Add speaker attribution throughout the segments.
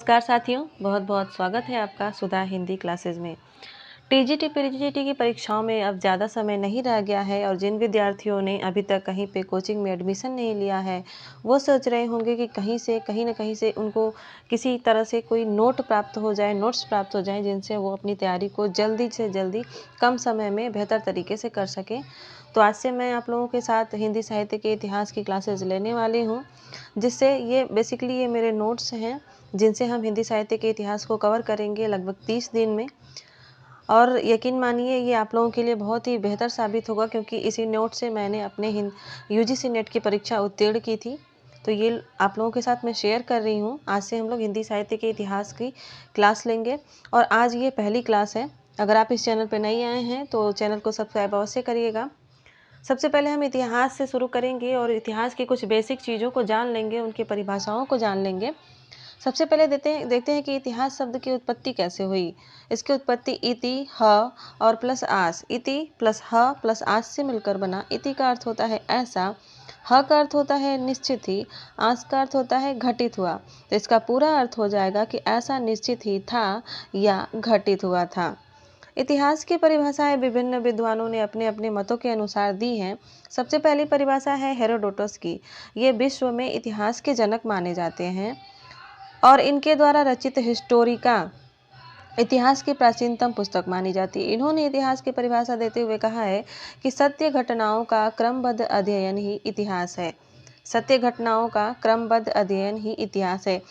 Speaker 1: नमस्कार साथियों, बहुत बहुत स्वागत है आपका सुधा हिंदी क्लासेस में। टीजीटी पीजीटी की परीक्षाओं में अब ज़्यादा समय नहीं रह गया है और जिन विद्यार्थियों ने अभी तक कहीं पे कोचिंग में एडमिशन नहीं लिया है, वो सोच रहे होंगे कि कहीं न कहीं से उनको किसी तरह से कोई नोट प्राप्त हो जाए, नोट्स प्राप्त हो जाएँ, जिनसे वो अपनी तैयारी को जल्दी से जल्दी कम समय में बेहतर तरीके से कर सकें। तो आज से मैं आप लोगों के साथ हिंदी साहित्य के इतिहास की क्लासेस लेने वाली हूँ, जिससे ये बेसिकली ये मेरे नोट्स हैं, जिनसे हम हिंदी साहित्य के इतिहास को कवर करेंगे लगभग 30 दिन में। और यकीन मानिए ये आप लोगों के लिए बहुत ही बेहतर साबित होगा, क्योंकि इसी नोट से मैंने अपने यूजीसी नेट की परीक्षा उत्तीर्ण की थी। तो ये आप लोगों के साथ मैं शेयर कर रही हूँ। आज से हम लोग हिंदी साहित्य के इतिहास की क्लास लेंगे और आज ये पहली क्लास है। अगर आप इस चैनल पर नए आए हैं तो चैनल को सब्सक्राइब अवश्य करिएगा। सबसे पहले हम इतिहास से शुरू करेंगे और इतिहास की कुछ बेसिक चीज़ों को जान लेंगे, उनकी परिभाषाओं को जान लेंगे। सबसे पहले देखते हैं कि इतिहास शब्द की उत्पत्ति कैसे हुई। इसकी उत्पत्ति इति, ह और प्लस आस, इति प्लस ह प्लस आस से मिलकर बना। इति का अर्थ होता है ऐसा, ह का अर्थ होता है निश्चित ही, आस का अर्थ होता है घटित हुआ। तो इसका पूरा अर्थ हो जाएगा कि ऐसा निश्चित ही था या घटित हुआ था। इतिहास की परिभाषाएं विभिन्न विद्वानों ने अपने अपने मतों के अनुसार दी हैं। सबसे पहली परिभाषा है हेरोडोटस की। ये विश्व में इतिहास के जनक माने जाते हैं और इनके द्वारा रचित हिस्टोरिका इतिहास की प्राचीनतम पुस्तक मानी जाती है। इन्होंने इतिहास की परिभाषा देते हुए कहा है कि सत्य घटनाओं का क्रमबद्ध अध्ययन ही इतिहास है। सत्य घटनाओं का क्रमबद्ध अध्ययन ही इतिहास है।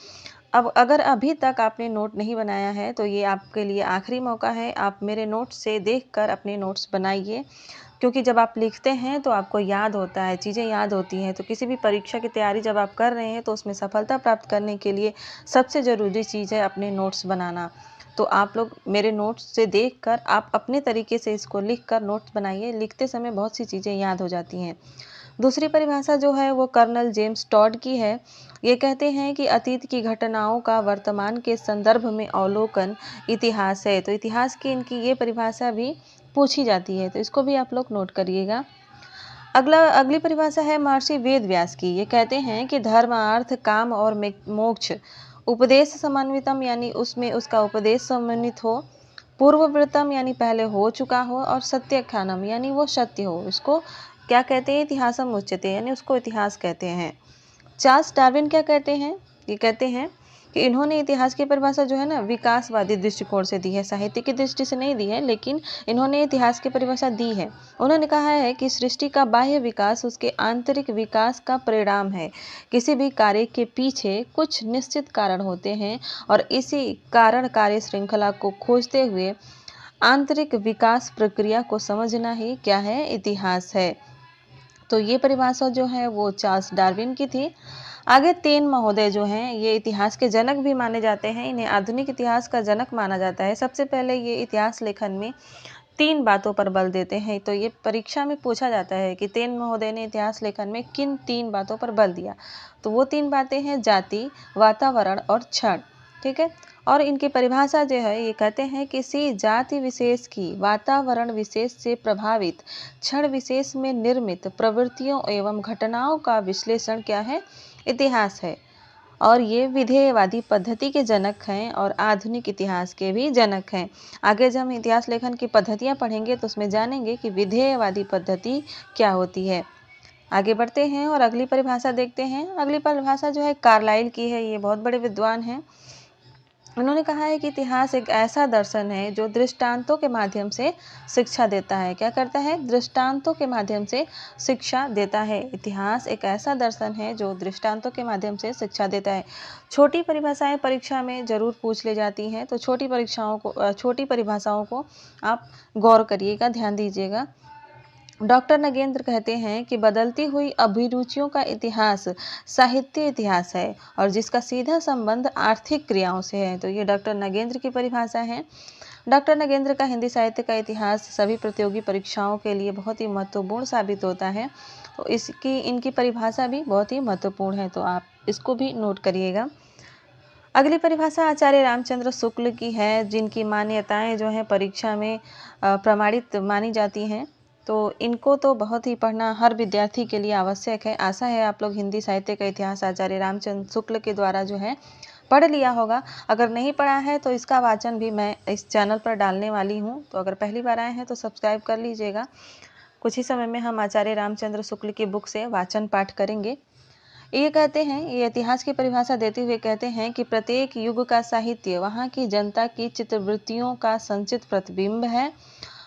Speaker 1: अब अगर अभी तक आपने नोट नहीं बनाया है तो ये आपके लिए आखिरी मौका है। आप मेरे नोट्स से देखकर अपने नोट्स बनाइए, क्योंकि जब आप लिखते हैं तो आपको याद होता है, चीज़ें याद होती हैं। तो किसी भी परीक्षा की तैयारी जब आप कर रहे हैं तो उसमें सफलता प्राप्त करने के लिए सबसे ज़रूरी चीज़ है अपने नोट्स बनाना। तो आप लोग मेरे नोट्स से देखकर आप अपने तरीके से इसको लिखकर नोट्स बनाइए। लिखते समय बहुत सी चीज़ें याद हो जाती हैं। दूसरी परिभाषा जो है वो कर्नल जेम्स टॉड की है। ये कहते हैं कि अतीत की घटनाओं का वर्तमान के संदर्भ में अवलोकन इतिहास है। तो इतिहास की इनकी ये परिभाषा भी पूछी जाती है, तो इसको भी आप लोग नोट करिएगा। अगली परिभाषा है महर्षि वेद व्यास की। ये कहते हैं कि धर्म, अर्थ, काम और मोक्ष उपदेश समन्वितम, यानी उसमें उसका उपदेश समन्वित हो, पूर्ववृत्तम यानी पहले हो चुका हो, और सत्याख्यानम यानी वो सत्य हो। इसको क्या कहते हैं? इतिहासम उच्यते, यानी उसको इतिहास कहते हैं। चार्ल्स डार्विन क्या कहते हैं? ये कहते हैं कि इन्होंने इतिहास की परिभाषा जो है ना विकासवादी दृष्टिकोण से दी है, साहित्य की दृष्टि से नहीं दी है, लेकिन इन्होंने इतिहास की परिभाषा दी है। उन्होंने कहा है कि सृष्टि का बाह्य विकास उसके आंतरिक विकास का परिणाम है। किसी भी कार्य के पीछे कुछ निश्चित कारण होते हैं और इसी कारण कार्य श्रृंखला को खोजते हुए आंतरिक विकास प्रक्रिया को समझना ही क्या है? इतिहास है। तो ये परिभाषा जो है वो चार्ल्स डार्विन की थी। आगे तीन महोदय जो हैं ये इतिहास के जनक भी माने जाते हैं। इन्हें आधुनिक इतिहास का जनक माना जाता है। सबसे पहले ये इतिहास लेखन में 3 बातों पर बल देते हैं। तो ये परीक्षा में पूछा जाता है कि तीन महोदय ने इतिहास लेखन में किन 3 बातों पर बल दिया। तो वो 3 बातें हैं जाति, वातावरण और क्षण। ठीक है। और इनकी परिभाषा जो है ये कहते हैं किसी जाति विशेष की वातावरण विशेष से प्रभावित क्षण विशेष में निर्मित प्रवृत्तियों एवं घटनाओं का विश्लेषण क्या है? इतिहास है। और ये विधेयवादी पद्धति के जनक हैं और आधुनिक इतिहास के भी जनक हैं। आगे जब हम इतिहास लेखन की पद्धतियाँ पढ़ेंगे तो उसमें जानेंगे कि विधेयवादी पद्धति क्या होती है। आगे बढ़ते हैं और अगली परिभाषा देखते हैं। अगली परिभाषा जो है कार्लाइल की है। ये बहुत बड़े विद्वान हैं। उन्होंने कहा है कि इतिहास एक ऐसा दर्शन है जो दृष्टांतों के माध्यम से शिक्षा देता है। क्या करता है? दृष्टांतों के माध्यम से शिक्षा देता है। इतिहास एक ऐसा दर्शन है जो दृष्टांतों के माध्यम से शिक्षा देता है। छोटी परिभाषाएं परीक्षा में जरूर पूछ ले जाती हैं, तो छोटी परिभाषाओं को आप गौर करिएगा, ध्यान दीजिएगा। डॉक्टर नगेंद्र कहते हैं कि बदलती हुई अभिरुचियों का इतिहास साहित्य इतिहास है और जिसका सीधा संबंध आर्थिक क्रियाओं से है। तो ये डॉक्टर नगेंद्र की परिभाषा है। डॉक्टर नगेंद्र का हिंदी साहित्य का इतिहास सभी प्रतियोगी परीक्षाओं के लिए बहुत ही महत्वपूर्ण साबित होता है। तो इनकी परिभाषा भी बहुत ही महत्वपूर्ण है, तो आप इसको भी नोट करिएगा। अगली परिभाषा आचार्य रामचंद्र शुक्ल की है, जिनकी मान्यताएं जो हैं परीक्षा में प्रमाणित मानी जाती हैं। तो इनको तो बहुत ही पढ़ना हर विद्यार्थी के लिए आवश्यक है। आशा है आप लोग हिंदी साहित्य का इतिहास आचार्य रामचंद्र शुक्ल के द्वारा जो है पढ़ लिया होगा। अगर नहीं पढ़ा है तो इसका वाचन भी मैं इस चैनल पर डालने वाली हूँ, तो अगर पहली बार आए हैं तो सब्सक्राइब कर लीजिएगा। कुछ ही समय में हम आचार्य रामचंद्र शुक्ल की बुक से वाचन पाठ करेंगे। ये कहते हैं, ये इतिहास की परिभाषा देते हुए कहते हैं कि प्रत्येक युग का साहित्य वहाँ की जनता की चित्तवृत्तियों का संचित प्रतिबिंब है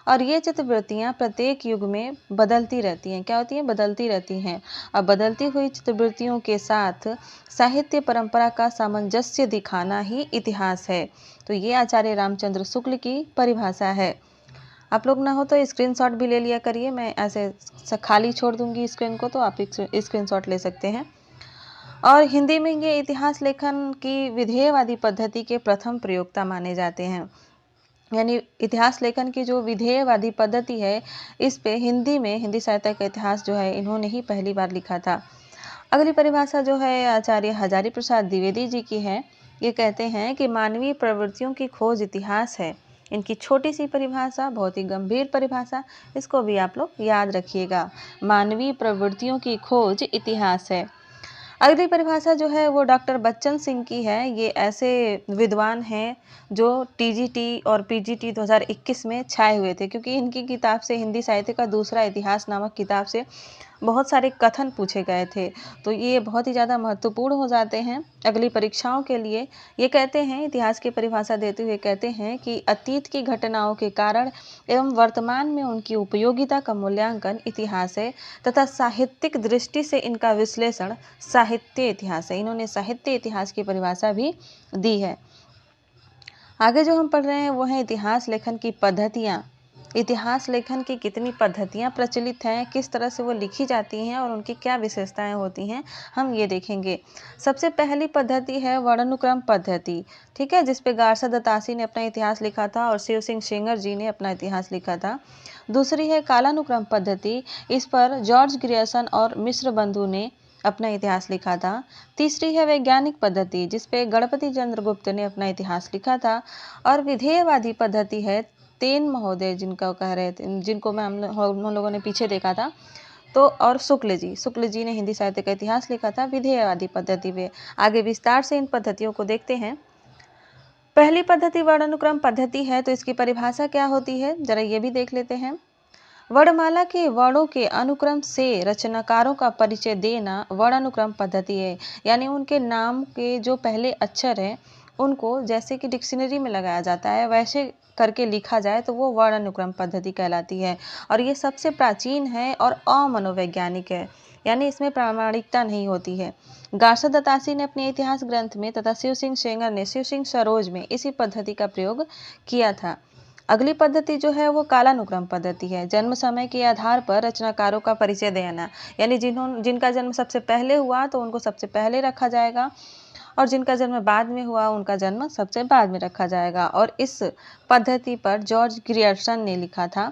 Speaker 1: और ये चित्तवृत्तियाँ प्रत्येक युग में बदलती रहती हैं। क्या होती हैं? बदलती रहती हैं। अब बदलती हुई चित्तवृत्तियों के साथ साहित्य परंपरा का सामंजस्य दिखाना ही इतिहास है। तो ये आचार्य रामचंद्र शुक्ल की परिभाषा है। आप लोग ना हो तो स्क्रीनशॉट भी ले लिया करिए, मैं ऐसे खाली छोड़ दूंगी स्क्रीन को, तो आप स्क्रीनशॉट ले सकते हैं। और हिंदी में ये इतिहास लेखन की विधेयवादी पद्धति के प्रथम प्रयोक्ता माने जाते हैं। यानी इतिहास लेखन की जो विधेयवादी पद्धति है, इस पे हिंदी में हिंदी साहित्य का इतिहास जो है इन्होंने ही पहली बार लिखा था। अगली परिभाषा जो है आचार्य हजारी प्रसाद द्विवेदी जी की है। ये कहते हैं कि मानवीय प्रवृत्तियों की खोज इतिहास है। इनकी छोटी सी परिभाषा, बहुत ही गंभीर परिभाषा, इसको भी आप लोग याद रखिएगा। मानवीय प्रवृत्तियों की खोज इतिहास है। अगली परिभाषा जो है वो डॉक्टर बच्चन सिंह की है। ये ऐसे विद्वान हैं जो टीजीटी और पीजीटी 2021 में छाए हुए थे, क्योंकि इनकी किताब से, हिंदी साहित्य का दूसरा इतिहास नामक किताब से बहुत सारे कथन पूछे गए थे, तो ये बहुत ही ज़्यादा महत्वपूर्ण हो जाते हैं अगली परीक्षाओं के लिए। ये कहते हैं, इतिहास की परिभाषा देते हुए कहते हैं कि अतीत की घटनाओं के कारण एवं वर्तमान में उनकी उपयोगिता का मूल्यांकन इतिहास है तथा साहित्यिक दृष्टि से इनका विश्लेषण साहित्य इतिहास है। इन्होंने साहित्य इतिहास की परिभाषा भी दी है। आगे जो हम पढ़ रहे हैं वो है इतिहास लेखन की पद्धतियाँ। इतिहास लेखन की कितनी पद्धतियाँ प्रचलित हैं, किस तरह से वो लिखी जाती हैं और उनकी क्या विशेषताएं होती हैं, हम ये देखेंगे। सबसे पहली पद्धति है वर्णानुक्रम पद्धति, ठीक है, जिसपे गारसा दत्तासी ने अपना इतिहास लिखा था और शिव सिंह सेंगर जी ने अपना इतिहास लिखा था। दूसरी है कालानुक्रम पद्धति, इस पर जॉर्ज ग्रियर्सन और मिश्र बंधु ने अपना इतिहास लिखा था। तीसरी है वैज्ञानिक पद्धति, जिसपे गणपति चंद्रगुप्त ने अपना इतिहास लिखा था। और विधेयवादी पद्धति है तेन महोदय जिनका कह रहे थे, जिनको हम लोगों ने पीछे देखा था, तो और शुक्ल जी ने हिंदी साहित्य का इतिहास लिखा था विधेयवादी पद्धति पे। आगे विस्तार से इन पद्धतियों को देखते हैं। पहली पद्धति वर्णानुक्रम पद्धति है, तो इसकी परिभाषा क्या होती है जरा ये भी देख लेते हैं। वर्णमाला के वर्णों के अनुक्रम से रचनाकारों का परिचय देना वर्णानुक्रम पद्धति है। यानी उनके नाम के जो पहले अक्षर हैं उनको जैसे कि डिक्शनरी में लगाया जाता है वैसे करके लिखा जाए तो वो वर्णानुक्रम पद्धति कहलाती है। और ये सबसे प्राचीन है और अमनोवैज्ञानिक है, यानी इसमें प्रामाणिकता नहीं होती है। गारसा दत्तासी ने अपने इतिहास ग्रंथ में तथा शिव सिंह सेंगर ने शिव सिंह सरोज में इसी पद्धति का प्रयोग किया था। अगली पद्धति जो है वो कालानुक्रम पद्धति है। जन्म समय के आधार पर रचनाकारों का परिचय देना, यानी जिनका जन्म सबसे पहले हुआ तो उनको सबसे पहले रखा जाएगा और जिनका जन्म बाद में हुआ उनका जन्म सबसे बाद में रखा जाएगा। और इस पद्धति पर जॉर्ज ग्रियर्सन ने लिखा था।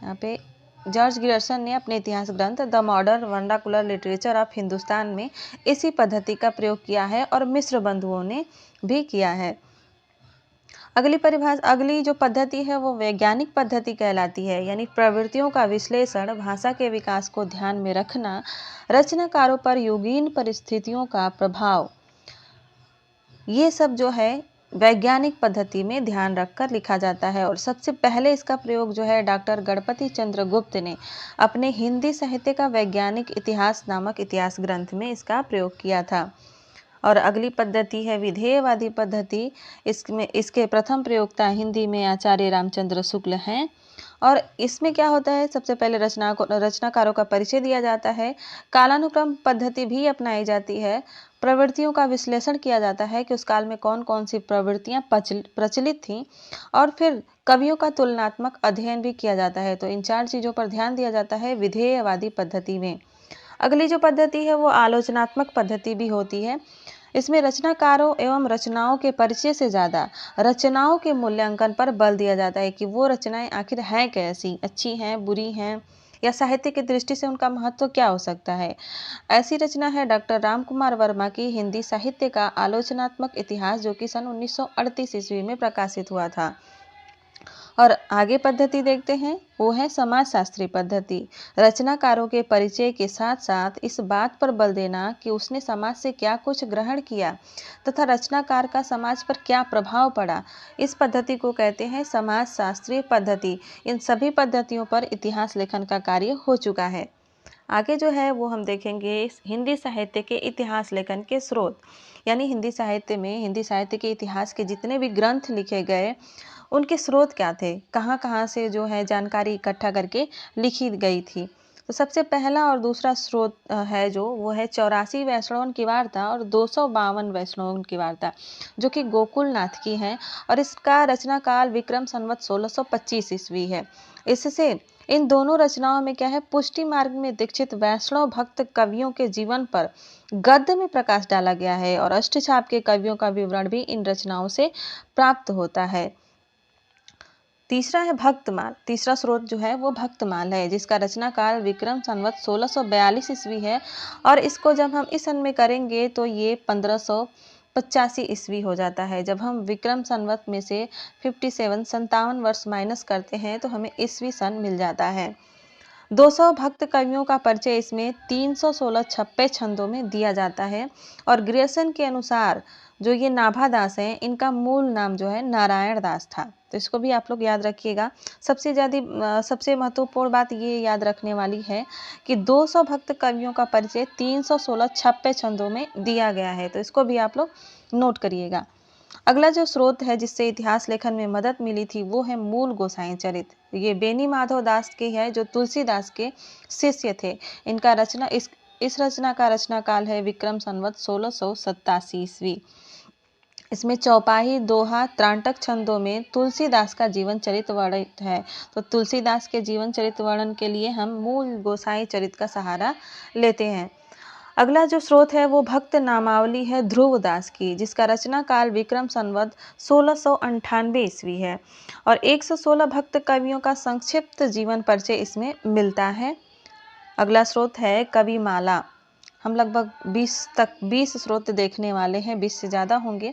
Speaker 1: यहाँ पे जॉर्ज ग्रियर्सन ने अपने इतिहास ग्रंथ the modern vernacular literature of Hindustan में इसी पद्धति का प्रयोग किया है और मिश्र बंधुओं ने भी किया है। अगली जो पद्धति है वो वैज्ञानिक पद्धति कहलाती है, यानी प्रवृत्तियों का विश्लेषण, भाषा के विकास को ध्यान में रखना, रचनाकारों पर युगीन परिस्थितियों का प्रभाव, ये सब जो है वैज्ञानिक पद्धति में ध्यान रखकर लिखा जाता है। और सबसे पहले इसका प्रयोग जो है डॉक्टर गणपति चंद्रगुप्त ने अपने हिंदी साहित्य का वैज्ञानिक इतिहास नामक इतिहास ग्रंथ में इसका प्रयोग किया था। और अगली पद्धति है विधेयवादी पद्धति। इसके प्रथम प्रयोक्ता हिंदी में आचार्य रामचंद्र शुक्ल हैं। और इसमें क्या होता है, सबसे पहले रचनाकारों का परिचय दिया जाता है। कालानुक्रम पद्धति भी अपनाई जाती है। प्रवृत्तियों का विश्लेषण किया जाता है कि उस काल में कौन कौन सी प्रवृत्तियां प्रचलित थीं और फिर कवियों का तुलनात्मक अध्ययन भी किया जाता है। तो इन चार चीज़ों पर ध्यान दिया जाता है विधेयवादी पद्धति में। अगली जो पद्धति है वो आलोचनात्मक पद्धति भी होती है। इसमें रचनाकारों एवं रचनाओं के परिचय से ज़्यादा रचनाओं के मूल्यांकन पर बल दिया जाता है कि वो रचनाएं आखिर हैं कैसी, अच्छी हैं, बुरी हैं, या साहित्य की दृष्टि से उनका महत्व क्या हो सकता है। ऐसी रचना है डॉक्टर रामकुमार वर्मा की हिंदी साहित्य का आलोचनात्मक इतिहास, जो कि सन 1938 ईस्वी में प्रकाशित हुआ था। और आगे पद्धति देखते हैं, वो है समाजशास्त्री पद्धति। रचनाकारों के परिचय के साथ साथ इस बात पर बल देना कि उसने समाज से क्या कुछ ग्रहण किया तथा रचनाकार का समाज पर क्या प्रभाव पड़ा, इस पद्धति को कहते हैं समाजशास्त्रीय पद्धति। इन सभी पद्धतियों पर इतिहास लेखन का कार्य हो चुका है। आगे जो है वो हम देखेंगे हिंदी साहित्य के इतिहास लेखन के स्रोत, यानी हिंदी साहित्य में हिंदी साहित्य के इतिहास के जितने भी ग्रंथ लिखे गए उनके स्रोत क्या थे, कहाँ कहाँ से जो है जानकारी इकट्ठा करके लिखी गई थी। तो सबसे पहला और दूसरा स्रोत है जो वो है 84 वैष्णवन की वार्ता और 252 वैष्णवन की वार्ता, जो कि गोकुलनाथ की है और इसका रचना काल विक्रम संवत 1625 ईस्वी है। इससे इन दोनों रचनाओं में क्या है, पुष्टि मार्ग में दीक्षित वैष्णव भक्त कवियों के जीवन पर गद्य में प्रकाश डाला गया है और अष्टछाप के कवियों का विवरण भी इन रचनाओं से प्राप्त होता है। तीसरा है भक्तमाल। तीसरा स्रोत जो है वो भक्तमाल है, जिसका रचना काल विक्रम संवत 1642 ईस्वी है और इसको जब हम इस सन में करेंगे तो ये 1585 ईस्वी हो जाता है। जब हम विक्रम संवत में से 57 वर्ष माइनस करते हैं तो हमें ईस्वी सन मिल जाता है। 200 भक्त कवियों का परिचय इसमें 316 छप्पे छंदों में दिया जाता है और ग्रियर्सन के अनुसार जो ये नाभादास हैं इनका मूल नाम जो है नारायण दास था। तो इसको भी आप लोग याद रखिएगा। सबसे महत्वपूर्ण बात ये याद रखने वाली है कि 200 भक्त कवियों का परिचय 316 छप्पे छंदों में दिया गया है, तो इसको भी आप लोग नोट करिएगा। अगला जो स्रोत है जिससे इतिहास लेखन में मदद मिली थी वो है मूल गोसाई चरित। ये बेनी माधव दास के है जो तुलसीदास के शिष्य थे। इनका रचना इस रचना का रचना काल है विक्रम संवत 1687 ईस्वी। इसमें चौपाई, दोहा, त्राटक छंदों में तुलसीदास का जीवन चरित्र वर्णित है। तो तुलसीदास के जीवन चरित्र वर्णन के लिए हम मूल गोसाई चरित का सहारा लेते हैं। अगला जो स्रोत है वो भक्त नामावली है ध्रुवदास की, जिसका रचना काल विक्रम संवत 1698 ईस्वी है और 116 भक्त कवियों का संक्षिप्त जीवन परिचय इसमें मिलता है। अगला स्रोत है कवि माला। हम लगभग 20 स्रोत देखने वाले हैं, 20 से ज़्यादा होंगे।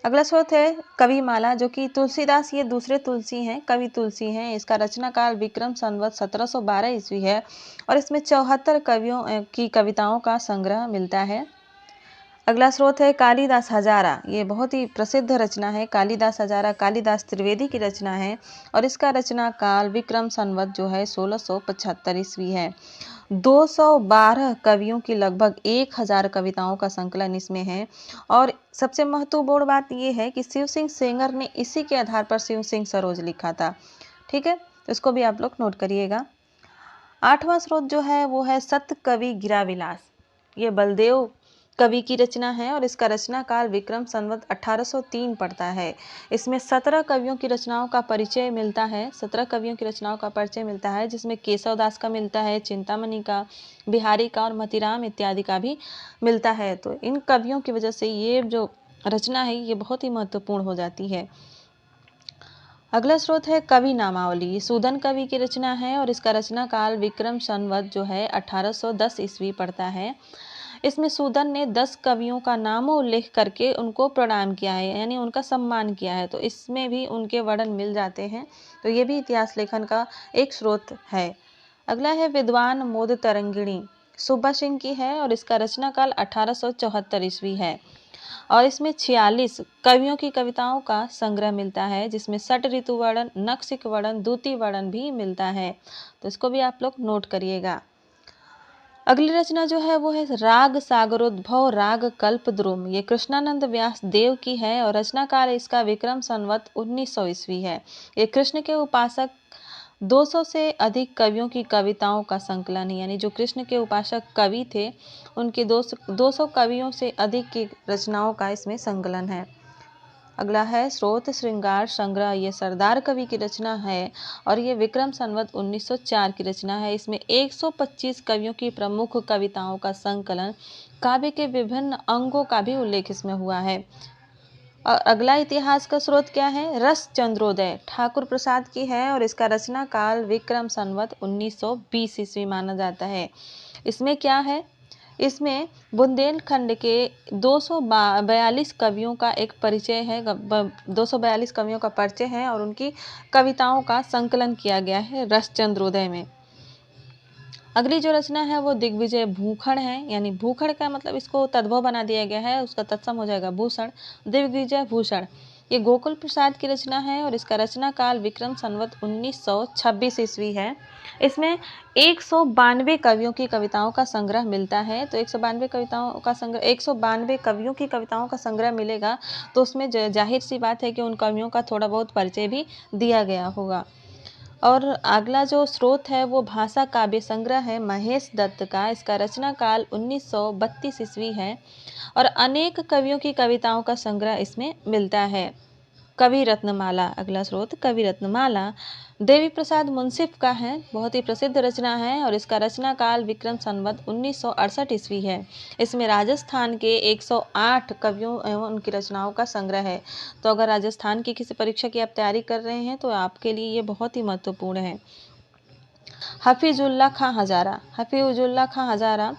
Speaker 1: अगला स्रोत है कवि माला, जो कि तुलसीदास ये दूसरे तुलसी हैं, कवि तुलसी हैं। इसका रचना काल विक्रम संवत 1712 ईस्वी है और इसमें 74 कवियों की कविताओं का संग्रह मिलता है। अगला स्रोत है कालिदास हजारा। ये बहुत ही प्रसिद्ध रचना है कालिदास हजारा, कालिदास त्रिवेदी की रचना है और इसका रचना काल विक्रम संवत जो है 1675 ईस्वी है। 212 कवियों की लगभग 1000 कविताओं का संकलन इसमें है और सबसे महत्वपूर्ण बात यह है कि शिव सिंह सेंगर ने इसी के आधार पर शिव सिंह सरोज लिखा था। ठीक है, तो इसको भी आप लोग नोट करिएगा। 8वां स्रोत जो है वो है सत कवि गिराविलास। ये बलदेव कवि की रचना है और इसका रचना काल विक्रम संवत 1803 पड़ता है। इसमें 17 कवियों की रचनाओं का परिचय मिलता है। 17 कवियों की रचनाओं का परिचय मिलता है, जिसमें केशव दास का मिलता है, चिंतामणि का, बिहारी का और मतीराम इत्यादि का भी मिलता है। तो इन कवियों की वजह से ये जो रचना है ये बहुत ही महत्वपूर्ण हो जाती है। अगला स्रोत है कवि नामावली। सूदन कवि की रचना है और इसका रचना काल विक्रम संवत जो है 1810 ईस्वी पड़ता है। इसमें सूदन ने 10 कवियों का नामोल्लेख करके उनको प्रणाम किया है, यानी उनका सम्मान किया है। तो इसमें भी उनके वर्णन मिल जाते हैं, तो ये भी इतिहास लेखन का एक स्रोत है। अगला है विद्वान मोद तरंगिणी, सुब्बा सिंह की है और इसका रचना काल 1874 ईस्वी है और इसमें 46 कवियों की कविताओं का संग्रह मिलता है, जिसमें षट ऋतु वर्णन, नक्सिक वर्णन, द्युति वर्णन भी मिलता है। तो इसको भी आप लोग नोट करिएगा। अगली रचना जो है वो है राग सागरोद्भव राग कल्पद्रुम। ये कृष्णानंद व्यास देव की है और रचना काल इसका विक्रम संवत 1900 ईस्वी है। ये कृष्ण के उपासक 200 से अधिक कवियों की कविताओं का संकलन है, यानी जो कृष्ण के उपासक कवि थे उनके 200 कवियों से अधिक की रचनाओं का इसमें संकलन है। अगला है स्रोत श्रृंगार संग्रह। ये सरदार कवि की रचना है और ये विक्रम संवत 1904 की रचना है। इसमें 125 कवियों की प्रमुख कविताओं का संकलन, काव्य के विभिन्न अंगों का भी उल्लेख इसमें हुआ है। और अगला इतिहास का स्रोत क्या है, रस चंद्रोदय ठाकुर प्रसाद की है और इसका रचना काल विक्रम संवत 1920 ईस्वी माना जाता है। इसमें क्या है, इसमें बुंदेलखंड के 242 कवियों का एक परिचय है, 242 कवियों का परिचय है और उनकी कविताओं का संकलन किया गया है रसचंद्रोदय में। अगली जो रचना है वो दिग्विजय भूषण है, यानी भूषण का मतलब इसको तद्भव बना दिया गया है, उसका तत्सम हो जाएगा भूषण, दिग्विजय भूषण। ये गोकुल प्रसाद की रचना है और इसका रचना काल विक्रम संवत 1926 ईस्वी है। इसमें 192 कवियों की कविताओं का संग्रह मिलता है। तो 192 कविताओं का संग्रह, 192 कवियों की कविताओं का संग्रह मिलेगा तो उसमें जाहिर सी बात है कि उन कवियों का थोड़ा बहुत परिचय भी दिया गया होगा। और अगला जो स्रोत है वो भाषा काव्य संग्रह है महेश दत्त का। इसका रचना काल 1932 ईस्वी है और अनेक कवियों की कविताओं का संग्रह इसमें मिलता है। कवि रत्नमाला, अगला स्रोत कवि रत्नमाला देवी प्रसाद मुंसिफ का है, बहुत ही प्रसिद्ध रचना है और इसका रचना काल विक्रम संवत 1968 ईस्वी है। इसमें राजस्थान के 108 कवियों एवं उनकी रचनाओं का संग्रह है। तो अगर राजस्थान की किसी परीक्षा की आप तैयारी कर रहे हैं तो आपके लिए ये बहुत ही महत्वपूर्ण है। हफीजुल्लाह खां हजारा, हफीजुल्लाह खां हजारा,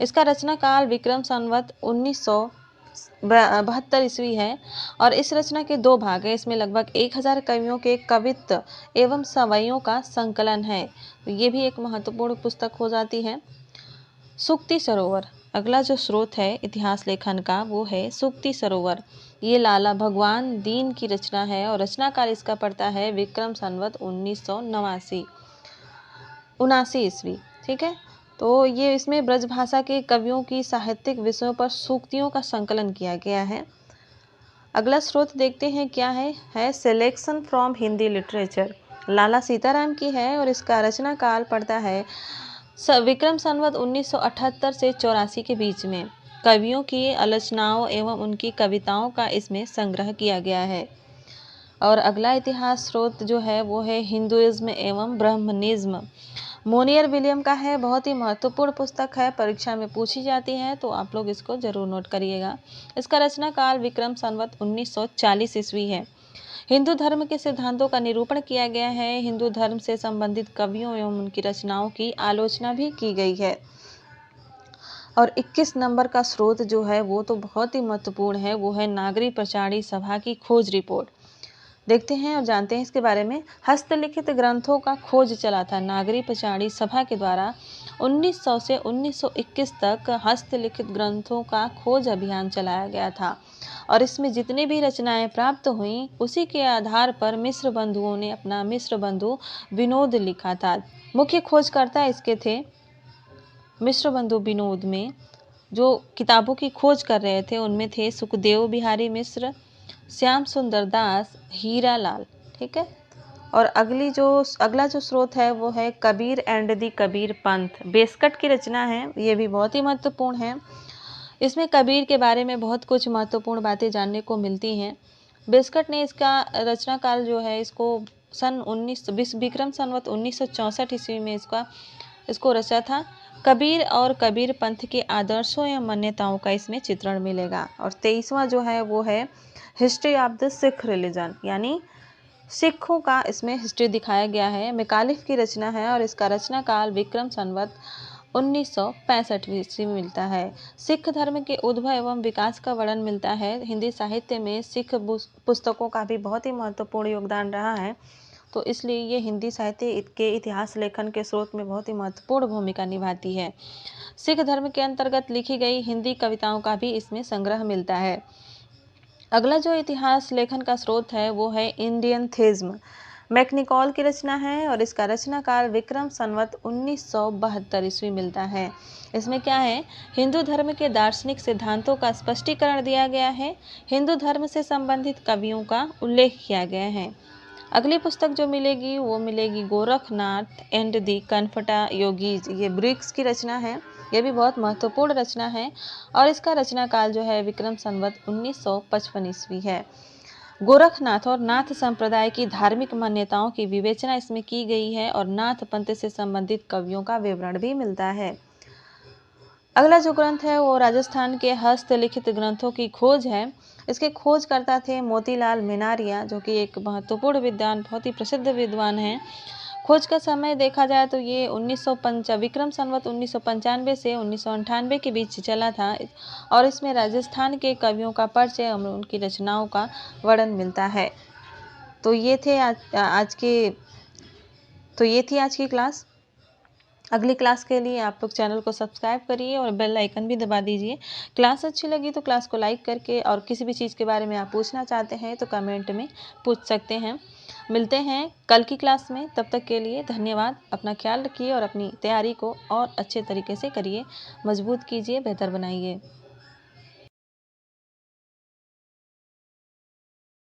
Speaker 1: इसका रचना काल विक्रम संवत 1972 ईस्वी है और इस रचना के 2 भाग है। इसमें लगभग 1000 कवियों के कवित्व एवं सवैयों का संकलन है। तो ये भी एक महत्वपूर्ण पुस्तक हो जाती है। सूक्ति सरोवर, अगला जो स्रोत है इतिहास लेखन का वो है सूक्ति सरोवर। ये लाला भगवान दीन की रचना है और रचना काल इसका पड़ता है विक्रम संवत 1979 ईस्वी। ठीक है, तो ये इसमें ब्रजभाषा के कवियों की साहित्यिक विषयों पर सूक्तियों का संकलन किया गया है। अगला स्रोत देखते हैं क्या है सिलेक्शन फ्रॉम हिंदी लिटरेचर, लाला सीताराम की है और इसका रचना काल पड़ता है विक्रम संवत 1978 से 84 के बीच में। कवियों की आलोचनाओं एवं उनकी कविताओं का इसमें संग्रह किया गया है। और अगला इतिहास स्रोत जो है वो है हिंदुइज्म एवं ब्राह्मणिज्म, मोनियर विलियम का है, बहुत ही महत्वपूर्ण पुस्तक है, परीक्षा में पूछी जाती है तो आप लोग इसको जरूर नोट करिएगा। इसका रचना काल विक्रम संवत 1940 ईस्वी है। हिंदू धर्म के सिद्धांतों का निरूपण किया गया है। हिंदू धर्म से संबंधित कवियों एवं उनकी रचनाओं की आलोचना भी की गई है। और 21 नंबर का स्रोत जो है वो तो बहुत ही महत्वपूर्ण है, वो है नागरी प्रचारी सभा की खोज रिपोर्ट। देखते हैं और जानते हैं इसके बारे में। हस्तलिखित ग्रंथों का खोज चला था नागरी प्रचारी सभा के द्वारा। 1900 से 1921 तक हस्तलिखित ग्रंथों का खोज अभियान चलाया गया था और इसमें जितनी भी रचनाएं प्राप्त हुईं उसी के आधार पर मिश्र बंधुओं ने अपना मिश्र बंधु विनोद लिखा था। मुख्य खोजकर्ता इसके थे मिश्र बंधु विनोद में जो किताबों की खोज कर रहे थे उनमें थे सुखदेव बिहारी मिश्र, श्याम सुंदर दास, हीरा लाल। ठीक है, और अगला जो स्रोत है वो है कबीर एंड दी कबीर पंथ, बेस्कट की रचना है, ये भी बहुत ही महत्वपूर्ण है। इसमें कबीर के बारे में बहुत कुछ महत्वपूर्ण बातें जानने को मिलती हैं। बेस्कट ने इसका रचना काल जो है इसको सन 19 विक्रम संवत 1964 ईस्वी में इसको रचा था। कबीर और कबीर पंथ के आदर्शों या मान्यताओं का इसमें चित्रण मिलेगा। और 23वां जो है वो है history of the Sikh religion, यानी सिखों का इसमें हिस्ट्री दिखाया गया है। मैकालिफ की रचना है और इसका रचना काल विक्रम संवत 1965 ईस्वी में मिलता है। सिख धर्म के उद्भव एवं विकास का वर्णन मिलता है। हिंदी साहित्य में सिख पुस्तकों का भी बहुत ही महत्वपूर्ण योगदान रहा है, तो इसलिए ये हिंदी साहित्य के इतिहास लेखन के स्रोत में बहुत ही महत्वपूर्ण भूमिका निभाती है। सिख धर्म के अंतर्गत लिखी गई हिंदी कविताओं का भी इसमें संग्रह मिलता है। अगला जो इतिहास लेखन का स्रोत है वो है इंडियन थिज्म, मैकनिकॉल की रचना है और इसका रचना काल विक्रम संवत 1972 ईस्वी मिलता है। इसमें क्या है, हिंदू धर्म के दार्शनिक सिद्धांतों का स्पष्टीकरण दिया गया है। हिंदू धर्म से संबंधित कवियों का उल्लेख किया गया है। अगली पुस्तक जो मिलेगी वो मिलेगी गोरखनाथ एंड दी कनफटा योगीज, ये ब्रिक्स की रचना है, ये भी बहुत महत्वपूर्ण रचना है और इसका रचना काल जो है विक्रम संवत 1955 ईस्वी है। गोरखनाथ और नाथ संप्रदाय की धार्मिक मान्यताओं की विवेचना इसमें की गई है और नाथ पंथ से संबंधित कवियों का विवरण भी मिलता है। अगला जो ग्रंथ है वो राजस्थान के हस्तलिखित ग्रंथों की खोज है। इसके खोजकर्ता थे मोतीलाल मिनारिया, जो कि एक महत्वपूर्ण विद्वान, बहुत ही प्रसिद्ध विद्वान हैं। खोज का समय देखा जाए तो ये विक्रम संवत 1995 से 1998 के बीच चला था और इसमें राजस्थान के कवियों का परिचय और उनकी रचनाओं का वर्णन मिलता है। तो ये थे ये थी आज की क्लास। अगली क्लास के लिए आप लोग चैनल को सब्सक्राइब करिए और बेल आइकन भी दबा दीजिए। क्लास अच्छी लगी तो क्लास को लाइक करके, और किसी भी चीज़ के बारे में आप पूछना चाहते हैं तो कमेंट में पूछ सकते हैं। मिलते हैं कल की क्लास में, तब तक के लिए धन्यवाद। अपना ख्याल रखिए और अपनी तैयारी को और अच्छे तरीके से करिए, मजबूत कीजिए, बेहतर बनाइए।